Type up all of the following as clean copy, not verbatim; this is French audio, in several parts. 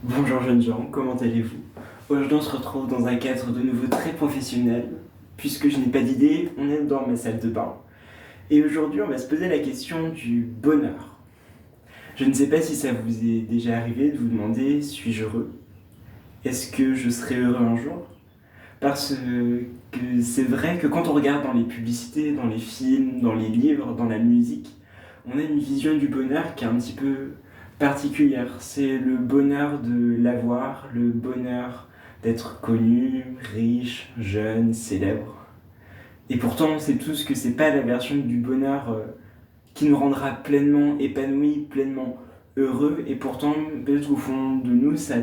Bonjour jeunes gens, comment allez-vous? Aujourd'hui on se retrouve dans un cadre de nouveau très professionnel. Puisque je n'ai pas d'idée, on est dans ma salle de bain. Et aujourd'hui on va se poser la question du bonheur. Je ne sais pas si ça vous est déjà arrivé de vous demander, suis-je heureux? Est-ce que je serai heureux un jour? Parce que c'est vrai que quand on regarde dans les publicités, dans les films, dans les livres, dans la musique, on a une vision du bonheur qui est un petit peu particulière. C'est le bonheur de l'avoir, le bonheur d'être connu, riche, jeune, célèbre. Et pourtant, on sait tous que c'est pas la version du bonheur qui nous rendra pleinement épanouis, pleinement heureux. Et pourtant, peut-être qu'au fond de nous, ça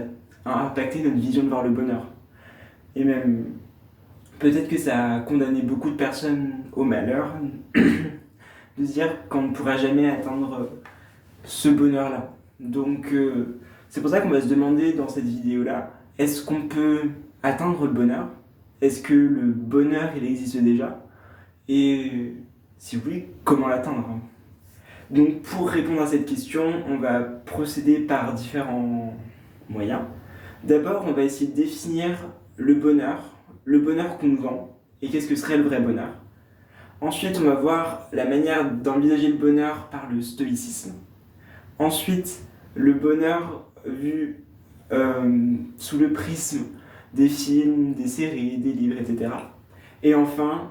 a impacté notre vision de voir le bonheur. Et même, peut-être que ça a condamné beaucoup de personnes au malheur de se dire qu'on ne pourra jamais atteindre ce bonheur-là. Donc, c'est pour ça qu'on va se demander dans cette vidéo-là, est-ce qu'on peut atteindre le bonheur? Est-ce que le bonheur, il existe déjà? Et si oui, comment l'atteindre? Donc, pour répondre à cette question, on va procéder par différents moyens. D'abord, on va essayer de définir le bonheur qu'on nous vend, et qu'est-ce que serait le vrai bonheur. Ensuite, on va voir la manière d'envisager le bonheur par le stoïcisme. Ensuite, le bonheur vu sous le prisme des films, des séries, des livres, etc. Et enfin,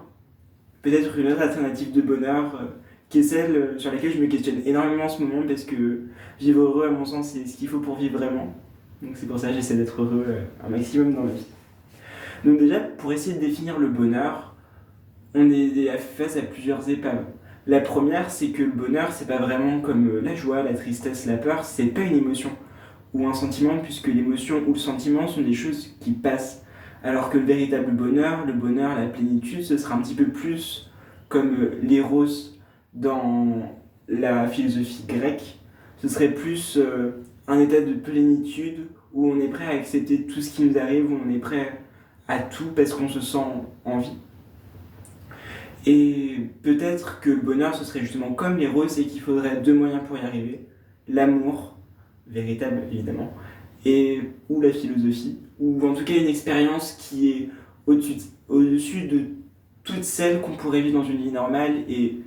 peut-être une autre alternative de bonheur qui est celle sur laquelle je me questionne énormément en ce moment parce que vivre heureux, à mon sens, c'est ce qu'il faut pour vivre vraiment. Donc c'est pour ça que j'essaie d'être heureux un maximum dans ma vie. Donc déjà, pour essayer de définir le bonheur, on est face à plusieurs épaves. La première, c'est que le bonheur, c'est pas vraiment comme la joie, la tristesse, la peur, c'est pas une émotion ou un sentiment, puisque l'émotion ou le sentiment sont des choses qui passent. Alors que le véritable bonheur, la plénitude, ce sera un petit peu plus comme l'éros dans la philosophie grecque. Ce serait plus un état de plénitude où on est prêt à accepter tout ce qui nous arrive, où on est prêt à tout parce qu'on se sent en vie. Et peut-être que le bonheur, ce serait justement comme les roses et qu'il faudrait deux moyens pour y arriver. L'amour, véritable évidemment, ou la philosophie, ou en tout cas une expérience qui est au-dessus de toutes celles qu'on pourrait vivre dans une vie normale et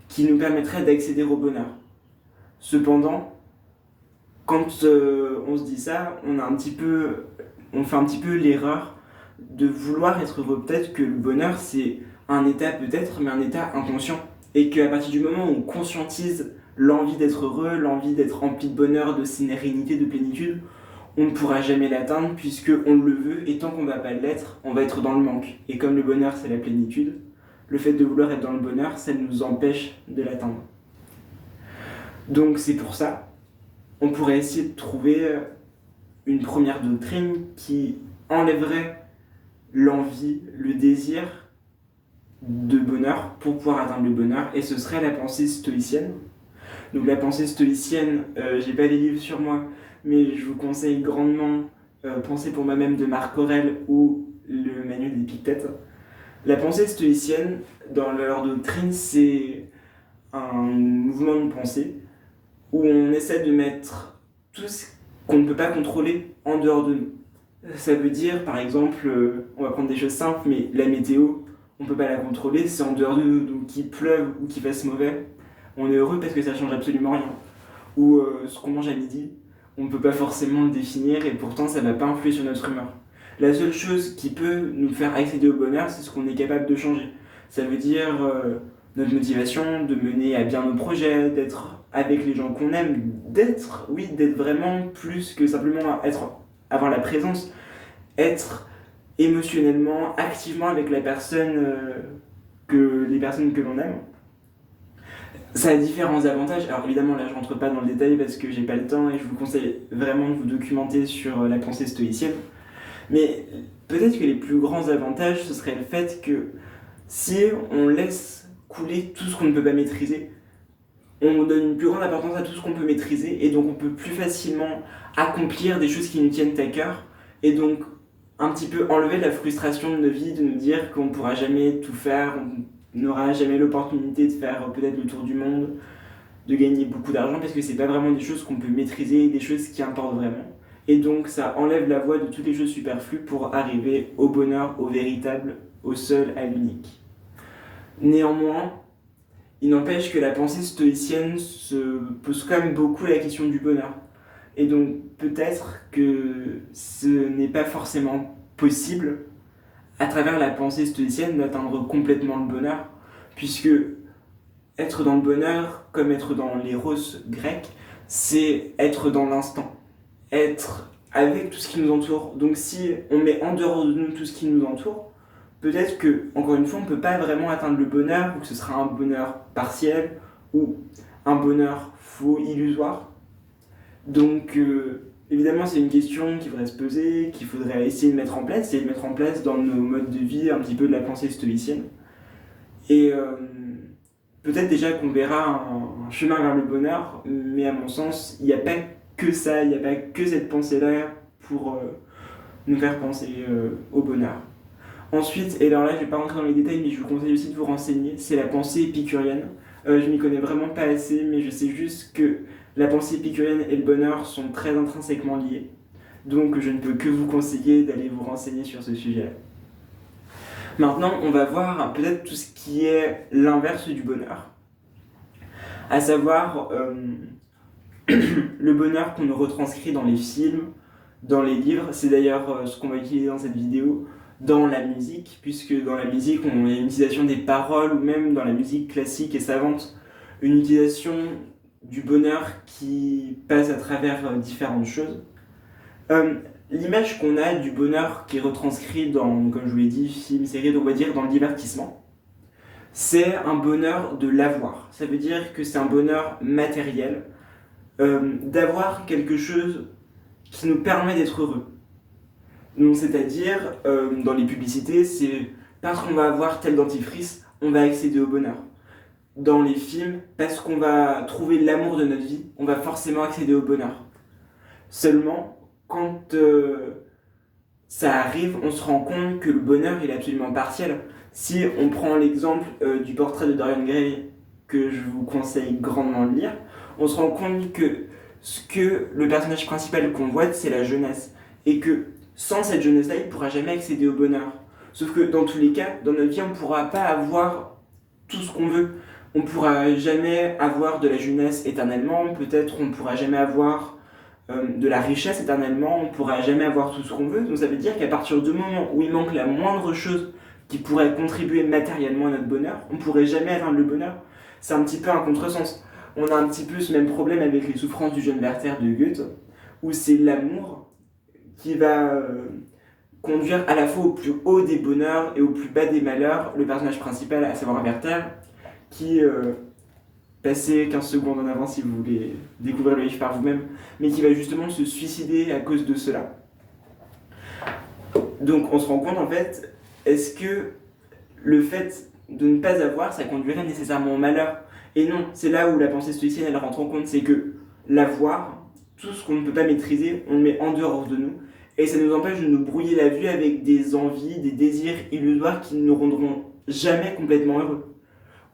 qui nous permettrait d'accéder au bonheur. Cependant, quand on se dit ça, on fait un petit peu l'erreur de vouloir être heureux. Peut-être que le bonheur, c'est un état peut-être, mais un état inconscient. Et qu'à partir du moment où on conscientise l'envie d'être heureux, l'envie d'être rempli de bonheur, de sérénité, de plénitude, on ne pourra jamais l'atteindre puisqu'on le veut et tant qu'on ne va pas l'être, on va être dans le manque. Et comme le bonheur, c'est la plénitude, le fait de vouloir être dans le bonheur, ça nous empêche de l'atteindre. Donc c'est pour ça, on pourrait essayer de trouver une première doctrine qui enlèverait l'envie, le désir de bonheur pour pouvoir atteindre le bonheur, et ce serait la pensée stoïcienne. Donc la pensée stoïcienne, j'ai pas les livres sur moi, mais je vous conseille grandement Pensée pour moi-même de Marc Aurèle ou le manuel d'Épictète. La pensée stoïcienne, dans leur doctrine, c'est un mouvement de pensée où on essaie de mettre tout ce qu'on ne peut pas contrôler en dehors de nous. Ça veut dire, par exemple, on va prendre des choses simples, mais la météo, on ne peut pas la contrôler, c'est en dehors de nous. Donc qu'il pleuve ou qu'il fasse mauvais, on est heureux parce que ça change absolument rien. Ou ce qu'on mange à midi, on ne peut pas forcément le définir et pourtant ça ne va pas influer sur notre humeur. La seule chose qui peut nous faire accéder au bonheur, c'est ce qu'on est capable de changer. Ça veut dire notre motivation, de mener à bien nos projets, d'être avec les gens qu'on aime, d'être vraiment plus que simplement avoir la présence, être émotionnellement, activement avec les personnes que l'on aime. Ça a différents avantages. Alors évidemment, là, je rentre pas dans le détail parce que j'ai pas le temps et je vous conseille vraiment de vous documenter sur la pensée stoïcienne. Mais peut-être que les plus grands avantages, ce serait le fait que si on laisse couler tout ce qu'on ne peut pas maîtriser, on donne une plus grande importance à tout ce qu'on peut maîtriser et donc on peut plus facilement accomplir des choses qui nous tiennent à cœur et donc un petit peu enlever la frustration de nos vies, de nous dire qu'on ne pourra jamais tout faire, on n'aura jamais l'opportunité de faire peut-être le tour du monde, de gagner beaucoup d'argent parce que c'est pas vraiment des choses qu'on peut maîtriser, des choses qui importent vraiment. Et donc ça enlève la voie de toutes les choses superflues pour arriver au bonheur, au véritable, au seul, à l'unique. Néanmoins, il n'empêche que la pensée stoïcienne se pose quand même beaucoup la question du bonheur. Et donc peut-être que ce n'est pas forcément possible, à travers la pensée stoïcienne, d'atteindre complètement le bonheur, puisque être dans le bonheur, comme être dans l'éros grec, c'est être dans l'instant, être avec tout ce qui nous entoure. Donc si on met en dehors de nous tout ce qui nous entoure, peut-être que, encore une fois, on ne peut pas vraiment atteindre le bonheur, ou que ce sera un bonheur partiel, ou un bonheur faux, illusoire. Donc, évidemment, c'est une question qu'il faudrait se poser, qu'il faudrait essayer de mettre en place, dans nos modes de vie un petit peu de la pensée stoïcienne. Et peut-être déjà qu'on verra un chemin vers le bonheur, mais à mon sens, il n'y a pas que ça, il n'y a pas que cette pensée-là pour nous faire penser au bonheur. Ensuite, et alors là je ne vais pas rentrer dans les détails, mais je vous conseille aussi de vous renseigner, c'est la pensée épicurienne. Je m'y connais vraiment pas assez, mais je sais juste que la pensée épicurienne et le bonheur sont très intrinsèquement liés. Donc je ne peux que vous conseiller d'aller vous renseigner sur ce sujet-là. Maintenant, on va voir peut-être tout ce qui est l'inverse du bonheur, à savoir le bonheur qu'on nous retranscrit dans les films, dans les livres. C'est d'ailleurs ce qu'on va utiliser dans cette vidéo, dans la musique, puisque dans la musique, on a une utilisation des paroles, ou même dans la musique classique et savante, une utilisation du bonheur qui passe à travers différentes choses. L'image qu'on a du bonheur qui est retranscrit dans, comme je vous l'ai dit, films, séries, on va dire dans le divertissement, c'est un bonheur de l'avoir. Ça veut dire que c'est un bonheur matériel, d'avoir quelque chose qui nous permet d'être heureux. Donc, c'est-à-dire, dans les publicités, c'est parce qu'on va avoir tel dentifrice, on va accéder au bonheur. Dans les films, parce qu'on va trouver l'amour de notre vie, on va forcément accéder au bonheur. Seulement, quand ça arrive, on se rend compte que le bonheur il est absolument partiel. Si on prend l'exemple du portrait de Dorian Gray, que je vous conseille grandement de lire, on se rend compte que ce que le personnage principal convoite, c'est la jeunesse. Et que sans cette jeunesse-là, il ne pourra jamais accéder au bonheur. Sauf que dans tous les cas, dans notre vie, on ne pourra pas avoir tout ce qu'on veut. On ne pourra jamais avoir de la jeunesse éternellement, peut-être on ne pourra jamais avoir de la richesse éternellement, on ne pourra jamais avoir tout ce qu'on veut. Donc ça veut dire qu'à partir du moment où il manque la moindre chose qui pourrait contribuer matériellement à notre bonheur, on ne pourrait jamais atteindre le bonheur. C'est un petit peu un contresens. On a un petit peu ce même problème avec les souffrances du jeune Werther de Goethe, où c'est l'amour qui va conduire à la fois au plus haut des bonheurs et au plus bas des malheurs le personnage principal, à savoir Werther, qui, passez 15 secondes en avant si vous voulez découvrir le livre par vous-même, mais qui va justement se suicider à cause de cela. Donc on se rend compte en fait, est-ce que le fait de ne pas avoir, ça conduirait nécessairement au malheur? Et non, c'est là où la pensée stoïcienne elle rentre en compte, c'est que l'avoir, tout ce qu'on ne peut pas maîtriser, on le met en dehors de nous, et ça nous empêche de nous brouiller la vue avec des envies, des désirs illusoires qui ne nous rendront jamais complètement heureux.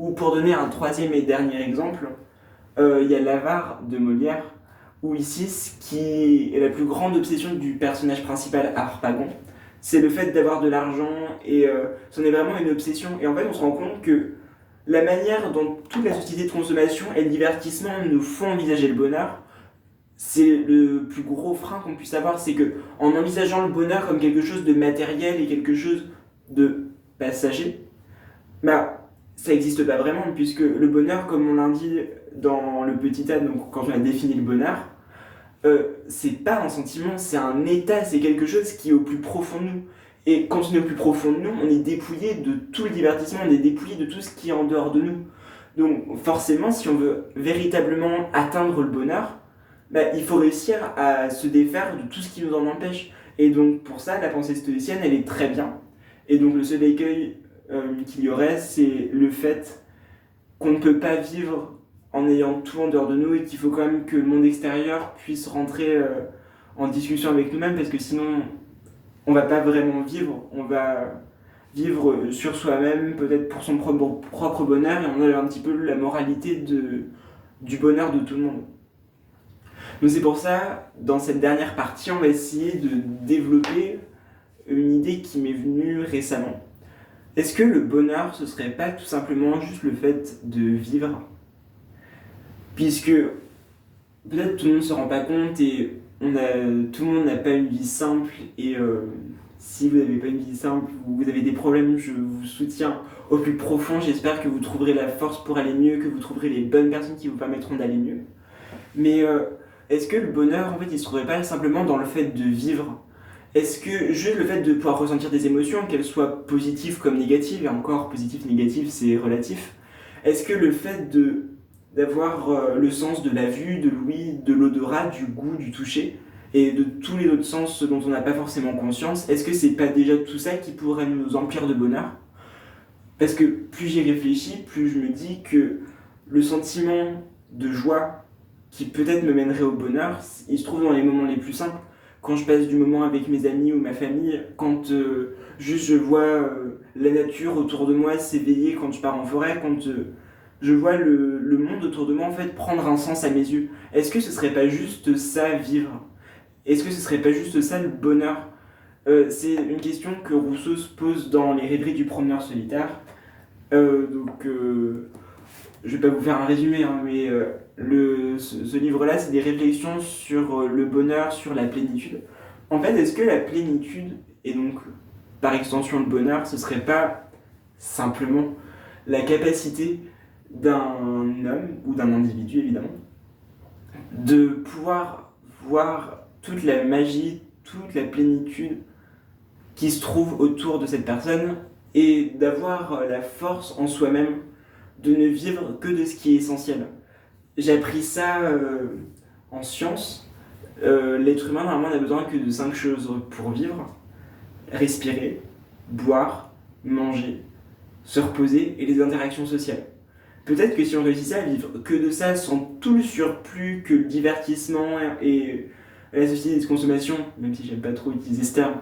Ou pour donner un troisième et dernier exemple, il y a l'avare de Molière, où ici, ce qui est la plus grande obsession du personnage principal, Harpagon, c'est le fait d'avoir de l'argent, et c'en est vraiment une obsession. Et en fait, on se rend compte que la manière dont toute la société de consommation et le divertissement nous font envisager le bonheur, c'est le plus gros frein qu'on puisse avoir, c'est que en envisageant le bonheur comme quelque chose de matériel et quelque chose de passager, bah ça n'existe pas vraiment, puisque le bonheur, comme on l'indique dans le petit A, donc quand on a défini le bonheur, c'est pas un sentiment, c'est un état, c'est quelque chose qui est au plus profond de nous. Et quand on est au plus profond de nous, on est dépouillé de tout le divertissement, on est dépouillé de tout ce qui est en dehors de nous. Donc forcément, si on veut véritablement atteindre le bonheur, il faut réussir à se défaire de tout ce qui nous en empêche. Et donc pour ça, la pensée stoïcienne, elle est très bien. Et donc le seul écueil qu'il y aurait, c'est le fait qu'on ne peut pas vivre en ayant tout en dehors de nous, et qu'il faut quand même que le monde extérieur puisse rentrer en discussion avec nous-mêmes, parce que sinon on va pas vraiment vivre, on va vivre sur soi-même, peut-être pour son propre bonheur, et on a un petit peu la moralité du bonheur de tout le monde. Donc c'est pour ça, dans cette dernière partie, on va essayer de développer une idée qui m'est venue récemment. Est-ce que le bonheur, ce serait pas tout simplement juste le fait de vivre? Puisque peut-être tout le monde ne se rend pas compte et tout le monde n'a pas une vie simple et si vous n'avez pas une vie simple, vous avez des problèmes, je vous soutiens au plus profond. J'espère que vous trouverez la force pour aller mieux, que vous trouverez les bonnes personnes qui vous permettront d'aller mieux. Mais est-ce que le bonheur, en fait, il se trouverait pas simplement dans le fait de vivre? Est-ce que juste le fait de pouvoir ressentir des émotions, qu'elles soient positives comme négatives, et encore positif, négatif, c'est relatif, est-ce que le fait d'avoir le sens de la vue, de l'ouïe, de l'odorat, du goût, du toucher, et de tous les autres sens dont on n'a pas forcément conscience, est-ce que c'est pas déjà tout ça qui pourrait nous emplir de bonheur? Parce que plus j'y réfléchis, plus je me dis que le sentiment de joie qui peut-être me mènerait au bonheur, il se trouve dans les moments les plus simples. Quand je passe du moment avec mes amis ou ma famille, quand juste je vois la nature autour de moi s'éveiller quand je pars en forêt, quand je vois le monde autour de moi en fait prendre un sens à mes yeux. Est-ce que ce serait pas juste ça vivre? Est-ce que ce serait pas juste ça le bonheur? C'est une question que Rousseau se pose dans Les rêveries du promeneur solitaire. Je vais pas vous faire un résumé, hein, mais ce livre-là, c'est des réflexions sur le bonheur, sur la plénitude. En fait, est-ce que la plénitude, et donc par extension le bonheur, ce serait pas simplement la capacité d'un homme, ou d'un individu évidemment, de pouvoir voir toute la magie, toute la plénitude qui se trouve autour de cette personne, et d'avoir la force en soi-même de ne vivre que de ce qui est essentiel. J'ai appris ça en sciences. L'être humain, normalement, n'a besoin que de 5 choses pour vivre: respirer, boire, manger, se reposer et les interactions sociales. Peut-être que si on réussissait à vivre que de ça, sans tout le surplus que le divertissement et la société de consommation, même si j'aime pas trop utiliser ce terme,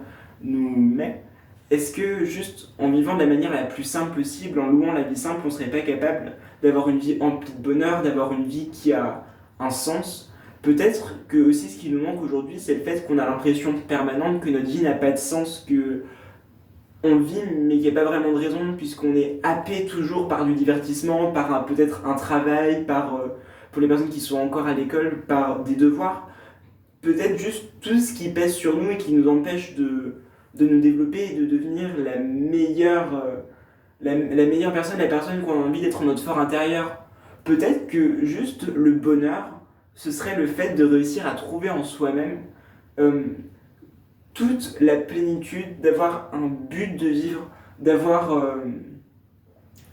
nous met, est-ce que juste en vivant de la manière la plus simple possible, en louant la vie simple, on serait pas capable d'avoir une vie emplie de bonheur, d'avoir une vie qui a un sens? Peut-être que aussi ce qui nous manque aujourd'hui, c'est le fait qu'on a l'impression permanente que notre vie n'a pas de sens, que on vit mais qu'il n'y a pas vraiment de raison, puisqu'on est happé toujours par du divertissement, par peut-être un travail, pour les personnes qui sont encore à l'école, par des devoirs. Peut-être juste tout ce qui pèse sur nous et qui nous empêche de nous développer et de devenir la meilleure personne, la personne qu'on a envie d'être en notre fort intérieur. Peut-être que juste le bonheur, ce serait le fait de réussir à trouver en soi-même toute la plénitude, d'avoir un but de vivre, d'avoir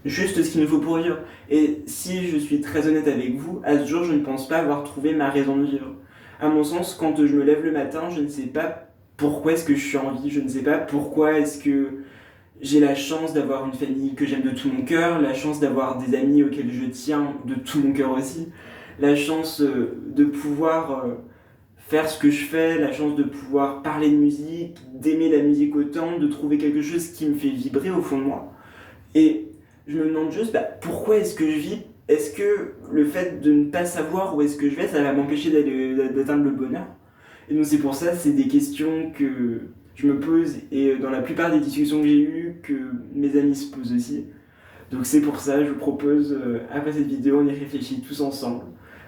juste ce qu'il nous faut pour vivre. Et si je suis très honnête avec vous, à ce jour, je ne pense pas avoir trouvé ma raison de vivre. À mon sens, quand je me lève le matin, je ne sais pas pourquoi est-ce que je suis en vie, je ne sais pas pourquoi est-ce que j'ai la chance d'avoir une famille que j'aime de tout mon cœur, la chance d'avoir des amis auxquels je tiens de tout mon cœur aussi, la chance de pouvoir faire ce que je fais, la chance de pouvoir parler de musique, d'aimer la musique autant, de trouver quelque chose qui me fait vibrer au fond de moi. Et je me demande juste, pourquoi est-ce que je vis? Est-ce que le fait de ne pas savoir où est-ce que je vais, ça va m'empêcher d'atteindre le bonheur? Et donc c'est pour ça, c'est des questions que je me pose, et dans la plupart des discussions que j'ai eues, que mes amis se posent aussi. Donc c'est pour ça, je vous propose, après cette vidéo, on y réfléchit tous ensemble.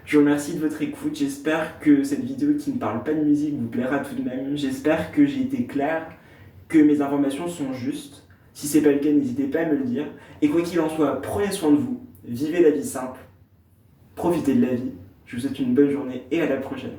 Je vous remercie de votre écoute, j'espère que cette vidéo qui ne parle pas de musique vous plaira tout de même. J'espère que j'ai été clair, que mes informations sont justes. Si c'est pas le cas, n'hésitez pas à me le dire. Et quoi qu'il en soit, prenez soin de vous, vivez la vie simple, profitez de la vie. Je vous souhaite une bonne journée et à la prochaine.